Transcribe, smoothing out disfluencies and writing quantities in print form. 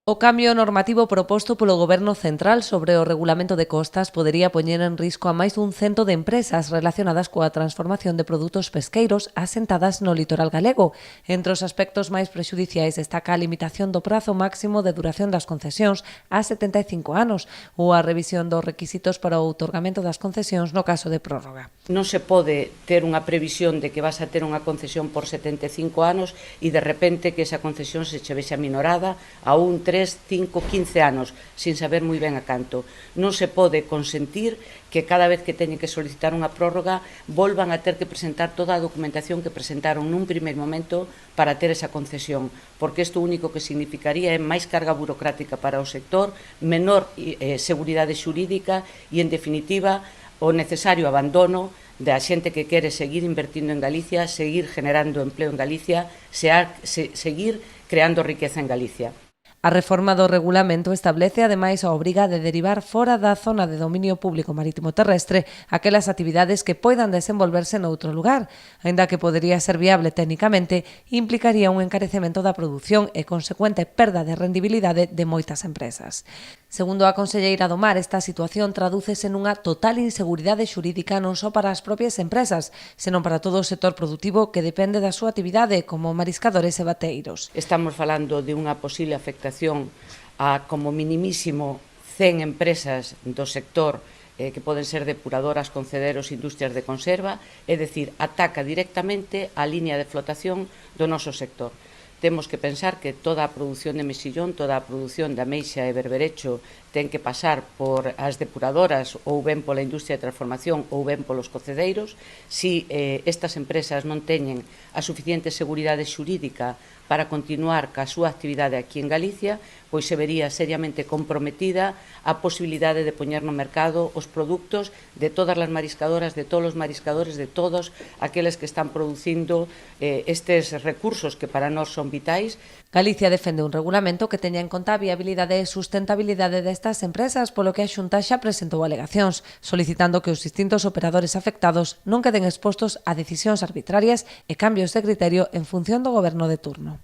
O cambio normativo proposto polo Goberno Central sobre o regulamento de costas podería poñer en risco a máis dun cento de empresas relacionadas coa transformación de produtos pesqueiros asentadas no litoral galego. Entre os aspectos máis prexudiciais destaca a limitación do prazo máximo de duración das concesións a 75 anos ou a revisión dos requisitos para o outorgamento das concesións no caso de prórroga. Non se pode ter unha previsión de que vas a ter unha concesión por 75 anos e de repente que esa concesión se che vexe aminorada a 1, 3, 5, 15 anos, sin saber moi ben a canto. Non se pode consentir que cada vez que teñen que solicitar unha prórroga volvan a ter que presentar toda a documentación que presentaron nun primeiro momento para ter esa concesión, porque isto único que significaría é máis carga burocrática para o sector, menor seguridade xurídica e, en definitiva, o necesario abandono da xente que quere seguir invertindo en Galicia, seguir generando empleo en Galicia, seguir creando riqueza en Galicia. A reforma do regulamento establece, ademais, a obriga de derivar fora da zona de dominio público marítimo terrestre aquelas actividades que poidan desenvolverse noutro lugar. Aínda que podería ser viable técnicamente, implicaría un encarecemento da produción e consecuente perda de rendibilidade de moitas empresas. Segundo a conselleira do Mar, esta situación tradúcese nunha total inseguridade xurídica non só para as propias empresas, senón para todo o sector productivo que depende da súa actividade, como mariscadores e bateiros. Estamos falando de unha posible afectación a como minimísimo 100 empresas do sector que poden ser depuradoras, concederos, industrias de conserva, é dicir, ataca directamente a liña de flotación do noso sector. Temos que pensar que toda a produción de mexillón, toda a produción de ameixa e berberecho ten que pasar por as depuradoras ou ben pola industria de transformación ou ben polos cocedeiros. Si estas empresas non teñen a suficiente seguridade xurídica para continuar ca súa actividade aquí en Galicia, pois se vería seriamente comprometida a posibilidade de poñer no mercado os produtos de todas as mariscadoras, de todos os mariscadores, de todos aqueles que están producindo estes recursos que para nós son vitais. Galicia defende un regulamento que teña en conta a viabilidade e sustentabilidade destas empresas, polo que a Xunta xa presentou alegacións, solicitando que os distintos operadores afectados non queden expostos a decisións arbitrarias e cambios de criterio en función do goberno de turno.